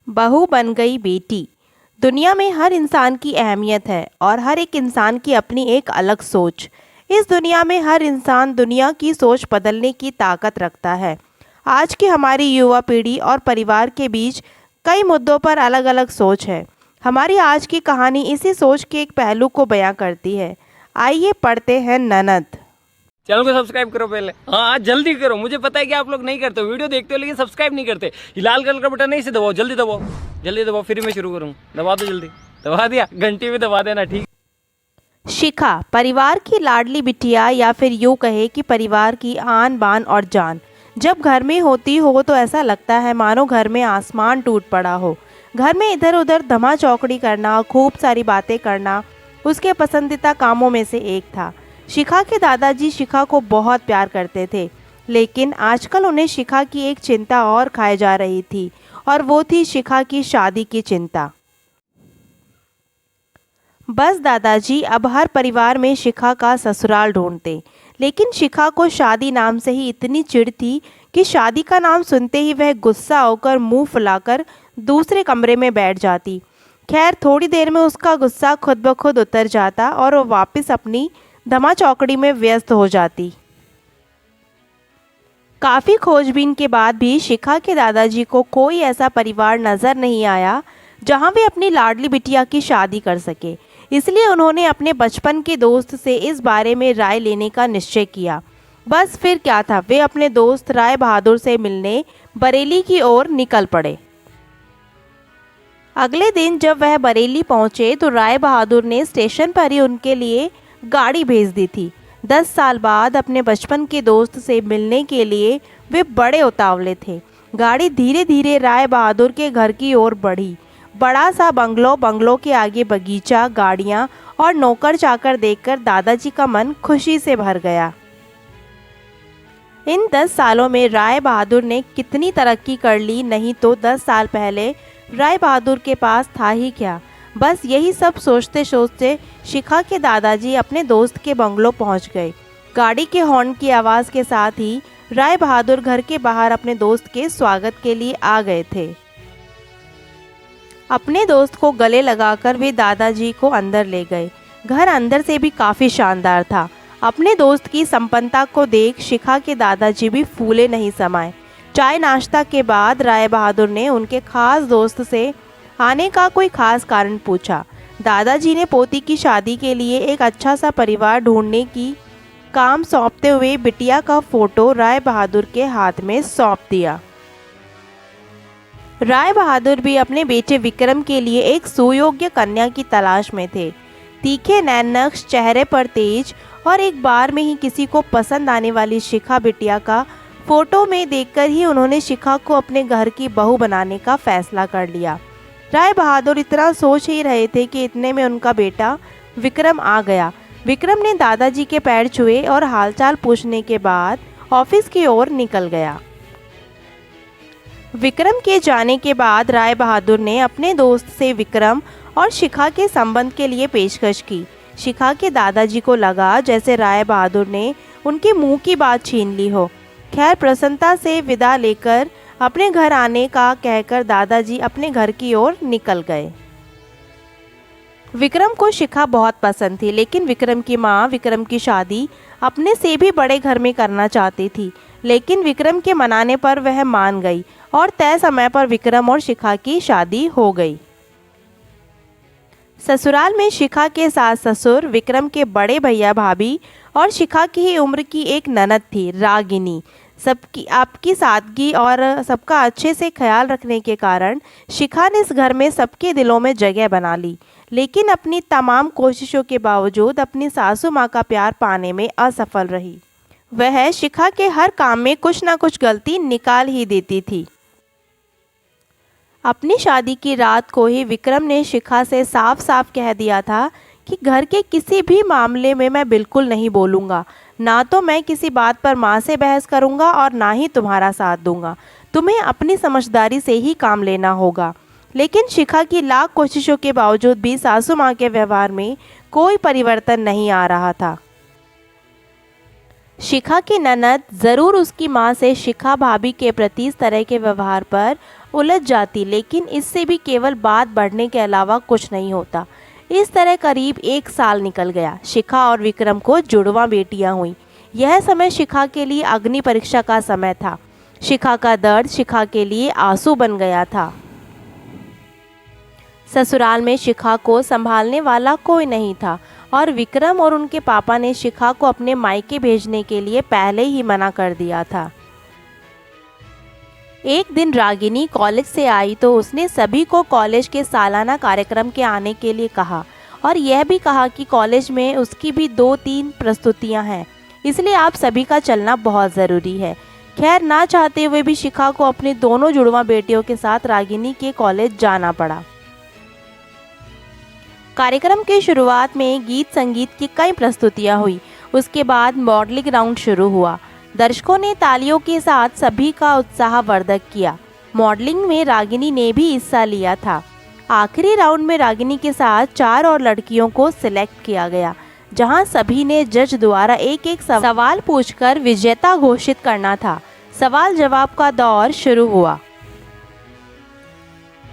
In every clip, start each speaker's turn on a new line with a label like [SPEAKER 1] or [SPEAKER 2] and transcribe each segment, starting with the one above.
[SPEAKER 1] बहू बन गई बेटी। दुनिया में हर इंसान की अहमियत है और हर एक इंसान की अपनी एक अलग सोच। इस दुनिया में हर इंसान दुनिया की सोच बदलने की ताकत रखता है। आज की हमारी युवा पीढ़ी और परिवार के बीच कई मुद्दों पर अलग अलग सोच है। हमारी आज की कहानी इसी सोच के एक पहलू को बयां करती है। आइए पढ़ते हैं ननद।
[SPEAKER 2] चैनल को सब्सक्राइब करो पहले। हाँ जल्दी करो, मुझे पता है कि आप लोग नहीं करते हो, वीडियो देखते हो लेकिन सब्सक्राइब नहीं करते। ये लाल कलर का बटन नहीं, इसे दबाओ, जल्दी दबाओ, जल्दी दबाओ, फिर मैं शुरू करूँ। दबा दो जल्दी, दबा दिया, घंटी में दबा देना, ठीक।
[SPEAKER 1] शिखा परिवार की लाडली बिटिया, या फिर यूँ कहे कि परिवार की आन बान और जान। जब घर में होती हो तो ऐसा लगता है मानो घर में आसमान टूट पड़ा हो। घर में इधर उधर धमा चौकड़ी करना, खूब सारी बातें करना उसके पसंदीदा कामों में से एक था। शिखा के दादाजी शिखा को बहुत प्यार करते थे, लेकिन आजकल उन्हें शिखा की एक चिंता और खाए जा रही थी, और वो थी शिखा की शादी की चिंता। बस दादाजी अब हर परिवार में शिखा का ससुराल ढूंढते, लेकिन शिखा को शादी नाम से ही इतनी चिढ़ थी कि शादी का नाम सुनते ही वह गुस्सा होकर मुंह फुलाकर दूसरे कमरे में बैठ जाती। खैर थोड़ी देर में उसका गुस्सा खुद ब खुद उतर जाता और वो वापस अपनी धमा चौकड़ी में व्यस्त हो जाती। काफ़ी खोजबीन के बाद भी शिखा के दादाजी को कोई ऐसा परिवार नज़र नहीं आया जहां वे अपनी लाडली बिटिया की शादी कर सके। इसलिए उन्होंने अपने बचपन के दोस्त से इस बारे में राय लेने का निश्चय किया। बस फिर क्या था, वे अपने दोस्त राय बहादुर से मिलने बरेली की ओर निकल पड़े। अगले दिन जब वह बरेली पहुंचे तो राय बहादुर ने स्टेशन पर ही उनके लिए गाड़ी भेज दी थी। 10 साल बाद अपने बचपन के दोस्त से मिलने के लिए वे बड़े उतावले थे। गाड़ी धीरे धीरे राय बहादुर के घर की ओर बढ़ी। बड़ा सा बंगलों के आगे बगीचा, गाड़ियां और नौकर चाकर देखकर दादाजी का मन खुशी से भर गया। इन 10 सालों में राय बहादुर ने कितनी तरक्की कर ली, नहीं तो 10 साल पहले राय बहादुर के पास था ही क्या। बस यही सब सोचते सोचते शिखा के दादाजी अपने दोस्त के बंगलो पहुंच गए। गाड़ी के हॉर्न की आवाज़ के साथ ही राय बहादुर घर के बाहर अपने दोस्त के स्वागत के लिए आ गए थे। अपने दोस्त को गले लगाकर वे दादाजी को अंदर ले गए। घर अंदर से भी काफ़ी शानदार था। अपने दोस्त की संपन्नता को देख शिखा के दादाजी भी फूले नहीं समाये। चाय नाश्ता के बाद राय बहादुर ने उनके खास दोस्त से आने का कोई खास कारण पूछा। दादाजी ने पोती की शादी के लिए एक अच्छा सा परिवार ढूंढने की काम सौंपते हुए बिटिया का फोटो राय बहादुर के हाथ में सौंप दिया। राय बहादुर भी अपने बेटे विक्रम के लिए एक सुयोग्य कन्या की तलाश में थे। तीखे नैन नक्श, चेहरे पर तेज और एक बार में ही किसी को पसंद आने वाली शिखा बिटिया का फोटो में देखकर ही उन्होंने शिखा को अपने घर की बहू बनाने का फैसला कर लिया। राय बहादुर इतना सोच ही रहे थे कि इतने में उनका बेटा विक्रम आ गया। विक्रम ने दादाजी के पैर छुए और हालचाल पूछने के बाद ऑफिस की ओर निकल गया। विक्रम के जाने के बाद राय बहादुर ने अपने दोस्त से विक्रम और शिखा के संबंध के लिए पेशकश की। शिखा के दादाजी को लगा जैसे राय बहादुर ने उनके मुंह की बात छीन ली हो। खैर प्रसन्नता से विदा लेकर अपने घर आने का कहकर दादाजी अपने घर की ओर निकल गए। विक्रम को शिखा बहुत पसंद थी, लेकिन विक्रम की माँ विक्रम की शादी अपने से भी बड़े घर में करना चाहती थी। लेकिन विक्रम के मनाने पर वह मान गई और तय समय पर विक्रम और शिखा की शादी हो गई। ससुराल में शिखा के सास ससुर, विक्रम के बड़े भैया भाभी और शिखा की ही उम्र की एक ननद थी रागिनी। सबकी आपकी सादगी और सबका अच्छे से ख्याल रखने के कारण शिखा ने इस घर में सबके दिलों में जगह बना ली। लेकिन अपनी तमाम कोशिशों के बावजूद अपनी सासू माँ का प्यार पाने में असफल रही। वह शिखा के हर काम में कुछ ना कुछ गलती निकाल ही देती थी। अपनी शादी की रात को ही विक्रम ने शिखा से साफ साफ कह दिया था कि घर के किसी भी मामले में मैं बिल्कुल नहीं बोलूँगा। ना तो मैं किसी बात पर माँ से बहस करूँगा और ना ही तुम्हारा साथ दूंगा। तुम्हें अपनी समझदारी से ही काम लेना होगा। लेकिन शिखा की लाख कोशिशों के बावजूद भी सासू माँ के व्यवहार में कोई परिवर्तन नहीं आ रहा था। शिखा की ननद ज़रूर उसकी माँ से शिखा भाभी के प्रति इस तरह के व्यवहार पर उलझ जाती, लेकिन इससे भी केवल बात बढ़ने के अलावा कुछ नहीं होता। इस तरह करीब 1 साल निकल गया। शिखा और विक्रम को जुड़वां बेटियां हुई। यह समय शिखा के लिए अग्नि परीक्षा का समय था। शिखा का दर्द शिखा के लिए आंसू बन गया था। ससुराल में शिखा को संभालने वाला कोई नहीं था और विक्रम और उनके पापा ने शिखा को अपने मायके भेजने के लिए पहले ही मना कर दिया था। एक दिन रागिनी कॉलेज से आई तो उसने सभी को कॉलेज के सालाना कार्यक्रम के आने के लिए कहा और यह भी कहा कि कॉलेज में उसकी भी 2-3 प्रस्तुतियां हैं, इसलिए आप सभी का चलना बहुत ज़रूरी है। खैर, ना चाहते हुए भी शिखा को अपनी दोनों जुड़वां बेटियों के साथ रागिनी के कॉलेज जाना पड़ा। कार्यक्रम के शुरुआत में गीत संगीत की कई प्रस्तुतियां हुई। उसके बाद मॉडलिंग राउंड शुरू हुआ। दर्शकों ने तालियों के साथ सभी का उत्साहवर्धक किया। मॉडलिंग में रागिनी ने भी हिस्सा लिया था। आखिरी राउंड में रागिनी के साथ 4 और लड़कियों को सिलेक्ट किया गया, जहां सभी ने जज द्वारा एक-एक सवाल पूछकर विजेता घोषित करना था। सवाल जवाब का दौर शुरू हुआ।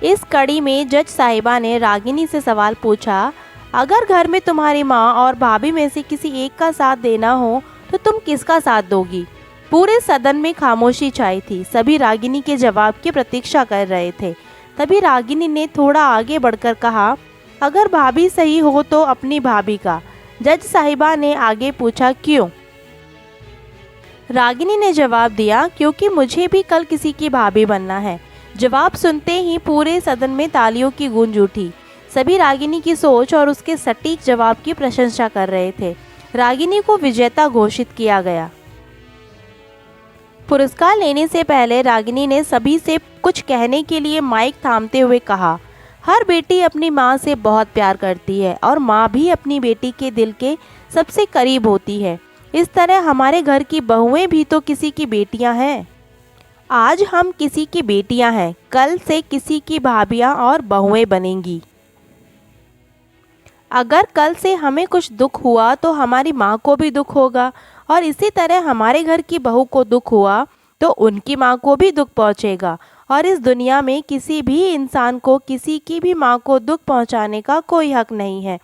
[SPEAKER 1] इस कड़ी में जज साहिबा ने रागिनी से सवाल पूछा, अगर घर में तुम्हारी माँ और भाभी में से किसी एक का साथ देना हो तो तुम किसका साथ दोगी? पूरे सदन में खामोशी छाई थी। सभी रागिनी के जवाब की प्रतीक्षा कर रहे थे। तभी रागिनी ने थोड़ा आगे बढ़कर कहा, अगर भाभी सही हो तो अपनी भाभी का। जज साहिबा ने आगे पूछा, क्यों? रागिनी ने जवाब दिया, क्योंकि मुझे भी कल किसी की भाभी बनना है। जवाब सुनते ही पूरे सदन में तालियों की गूंज उठी। सभी रागिनी की सोच और उसके सटीक जवाब की प्रशंसा कर रहे थे। रागिनी को विजेता घोषित किया गया। पुरस्कार लेने से पहले रागिनी ने सभी से कुछ कहने के लिए माइक थामते हुए कहा, हर बेटी अपनी माँ से बहुत प्यार करती है और माँ भी अपनी बेटी के दिल के सबसे करीब होती है। इस तरह हमारे घर की बहुएं भी तो किसी की बेटियां हैं। आज हम किसी की बेटियां हैं, कल से किसी की भाभियां और बहुएं बनेंगी। अगर कल से हमें कुछ दुख हुआ तो हमारी माँ को भी दुख होगा और इसी तरह हमारे घर की बहू को दुख हुआ तो उनकी माँ को भी दुख पहुँचेगा और इस दुनिया में किसी भी इंसान को किसी की भी माँ को दुख पहुँचाने का कोई हक नहीं है।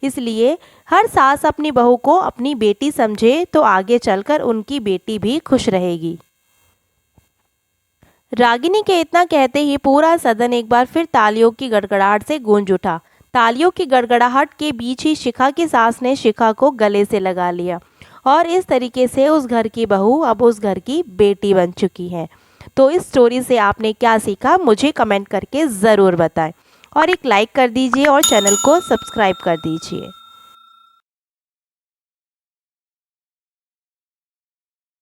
[SPEAKER 1] इसलिए हर सास अपनी बहू को अपनी बेटी समझे तो आगे चलकर उनकी बेटी भी खुश रहेगी। रागिनी के इतना कहते ही पूरा सदन एक बार फिर तालियों की गड़गड़ाहट से गूंज उठा। तालियों की गड़गड़ाहट के बीच ही शिखा की सास ने शिखा को गले से लगा लिया और इस तरीके से उस घर की बहू अब उस घर की बेटी बन चुकी है। तो इस स्टोरी से आपने क्या सीखा मुझे कमेंट करके ज़रूर बताएं और एक लाइक कर दीजिए और चैनल को सब्सक्राइब कर दीजिए।